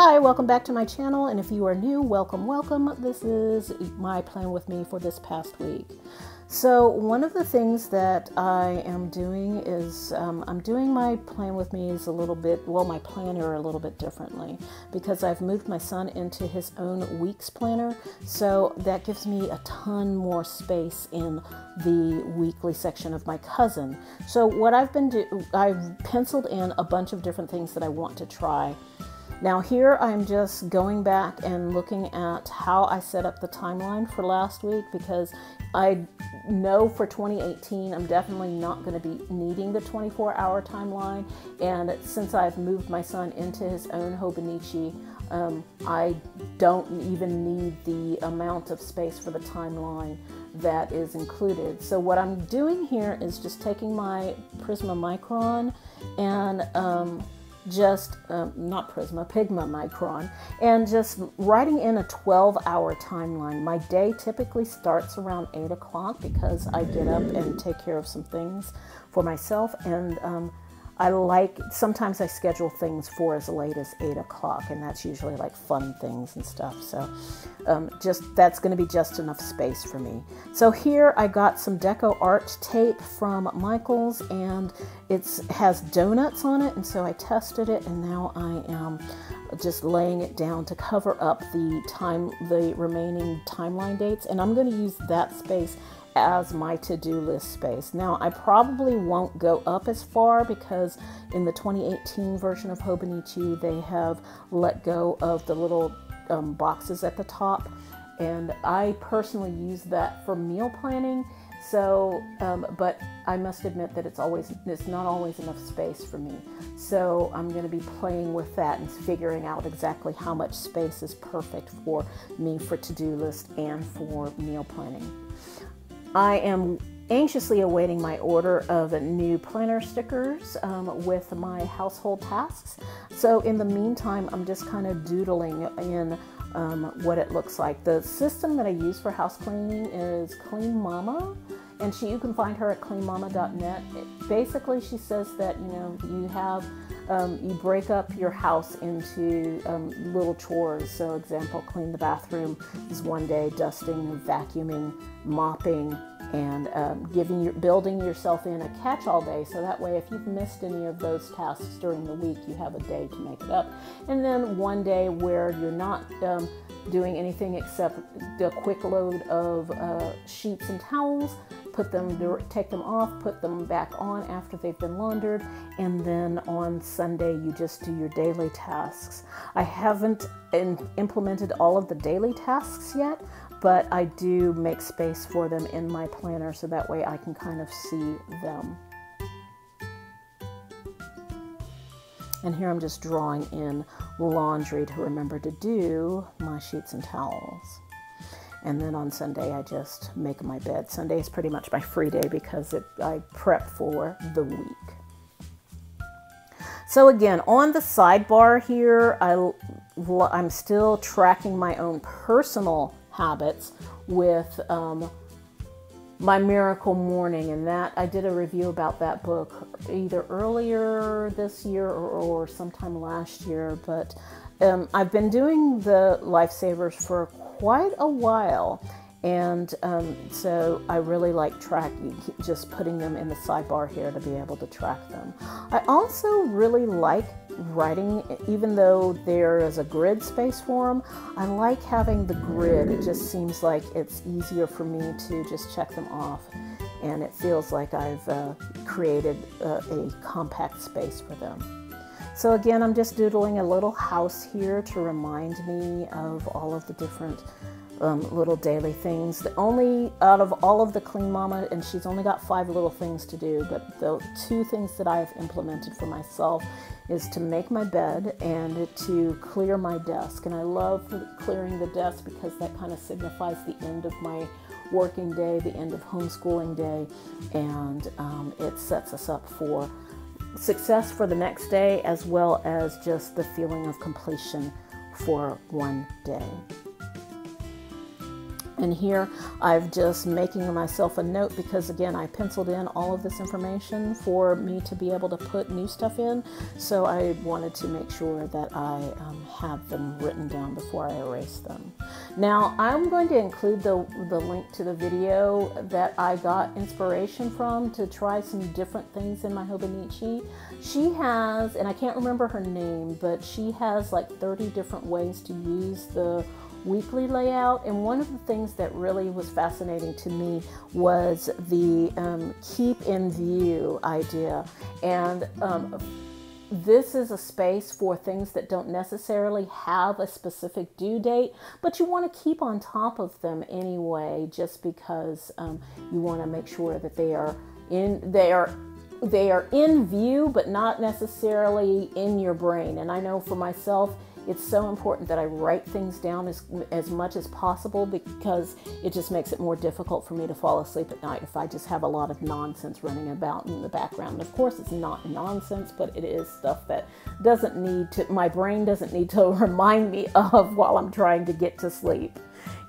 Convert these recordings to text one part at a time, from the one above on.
Hi, welcome back to my channel, and if you are new, welcome, welcome. This is my plan with me for this past week. So one of the things that I am doing is I'm doing my plan with me is a little bit, well, my planner a little bit differently, because I've moved my son into his own week's planner. So that gives me a ton more space in the weekly section of my cousin. So what I've penciled in a bunch of different things that I want to try. Now here I'm just going back and looking at how I set up the timeline for last week, because I know for 2018 I'm definitely not going to be needing the 24-hour timeline, and since I've moved my son into his own Hobonichi, I don't even need the amount of space for the timeline that is included. So what I'm doing here is just taking my Prisma Micron and Pigma Micron, and just writing in a 12-hour timeline. My day typically starts around 8 o'clock because I get up and take care of some things for myself, and sometimes I schedule things for as late as 8 o'clock, and that's usually like fun things and stuff. So that's going to be just enough space for me. So here I got some Deco Art tape from Michael's, and it has donuts on it, and so I tested it, and now I am just laying it down to cover up the remaining timeline dates, and I'm going to use that space as my to-do list space. Now, I probably won't go up as far, because in the 2018 version of Hobonichi, they have let go of the little boxes at the top, and I personally use that for meal planning. So, but I must admit that it's not always enough space for me. So I'm going to be playing with that and figuring out exactly how much space is perfect for me for to-do list and for meal planning. I am anxiously awaiting my order of new planner stickers with my household tasks. So in the meantime, I'm just kind of doodling in what it looks like. The system that I use for house cleaning is Clean Mama, and you can find her at cleanmama.net. Basically, she says that you break up your house into little chores. So example, clean the bathroom is one day, dusting, vacuuming, mopping, and building yourself in a catch-all day. So that way, if you've missed any of those tasks during the week, you have a day to make it up. And then one day where you're not doing anything except a quick load of sheets and towels, take them off, put them back on after they've been laundered, and then on Sunday you just do your daily tasks. I haven't implemented all of the daily tasks yet, but I do make space for them in my planner so that way I can kind of see them. And here I'm just drawing in laundry to remember to do my sheets and towels. And then on Sunday, I just make my bed. Sunday is pretty much my free day because I prep for the week. So again, on the sidebar here, I'm still tracking my own personal habits with my Miracle Morning, and that I did a review about that book either earlier this year or sometime last year. But I've been doing the Lifesavers for quite a while, and so I really like just putting them in the sidebar here to be able to track them. I also really like writing, even though there is a grid space for them. I like having the grid. It just seems like it's easier for me to just check them off, and it feels like I've created a compact space for them. So again, I'm just doodling a little house here to remind me of all of the different little daily things. Only out of all of the Clean Mama, and she's only got 5 little things to do, but the 2 things that I've implemented for myself is to make my bed and to clear my desk. And I love clearing the desk because that kind of signifies the end of my working day, the end of homeschooling day, and it sets us up for success for the next day, as well as just the feeling of completion for one day. And here I've just making myself a note because, again, I penciled in all of this information for me to be able to put new stuff in. So I wanted to make sure that I had them written down before I erase them. Now I'm going to include the link to the video that I got inspiration from to try some different things in my Hobonichi. She has, and I can't remember her name, but she has like 30 different ways to use the weekly layout, and one of the things that really was fascinating to me was the keep in view idea. And this is a space for things that don't necessarily have a specific due date, but you want to keep on top of them anyway, just because you want to make sure that they are in view, but not necessarily in your brain. And I know for myself, it's so important that I write things down as much as possible, because it just makes it more difficult for me to fall asleep at night if I just have a lot of nonsense running about in the background. Of course, it's not nonsense, but it is stuff that my brain doesn't need to remind me of while I'm trying to get to sleep.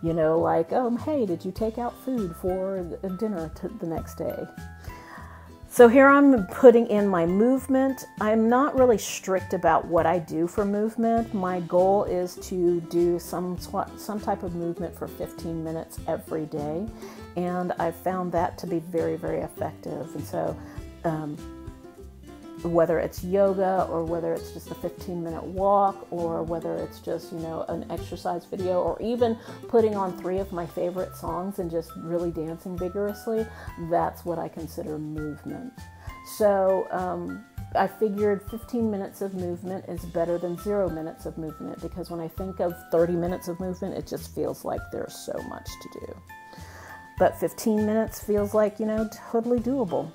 You know, like, hey, did you take out food for dinner the next day? So here I'm putting in my movement. I'm not really strict about what I do for movement. My goal is to do some type of movement for 15 minutes every day. And I've found that to be very, very effective. And so whether it's yoga, or whether it's just a 15-minute walk, or whether it's just, you know, an exercise video, or even putting on 3 of my favorite songs and just really dancing vigorously, that's what I consider movement. So I figured 15 minutes of movement is better than 0 minutes of movement, because when I think of 30 minutes of movement, it just feels like there's so much to do. But 15 minutes feels like, you know, totally doable.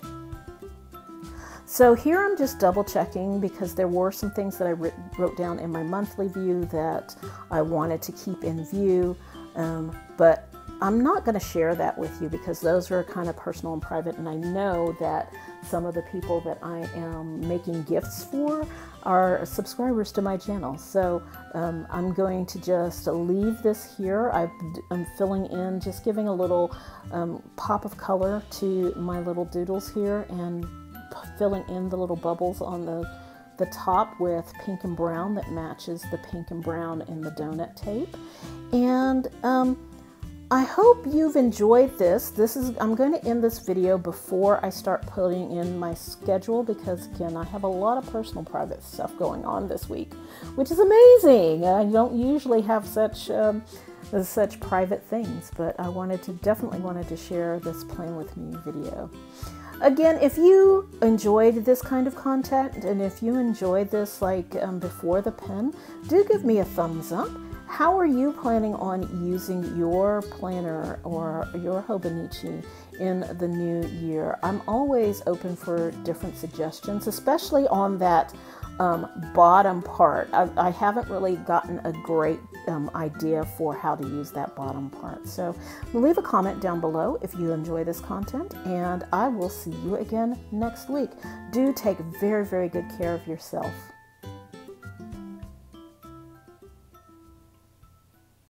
So here I'm just double checking, because there were some things that I wrote down in my monthly view that I wanted to keep in view, but I'm not going to share that with you because those are kind of personal and private, and I know that some of the people that I am making gifts for are subscribers to my channel. So I'm going to just leave this here. I'm filling in, just giving a little pop of color to my little doodles here, and filling in the little bubbles on the top with pink and brown that matches the pink and brown in the donut tape. And I hope you've enjoyed this. I'm going to end this video before I start putting in my schedule, because again, I have a lot of personal private stuff going on this week, which is amazing. I don't usually have such private things, but I definitely wanted to share this Playing With Me video. Again, if you enjoyed this kind of content, and if you enjoyed this like before the pen, do give me a thumbs up. How are you planning on using your planner or your Hobonichi in the new year? I'm always open for different suggestions, especially on that bottom part. I haven't really gotten a great idea for how to use that bottom part. So leave a comment down below if you enjoy this content, and I will see you again next week. Do take very, very good care of yourself.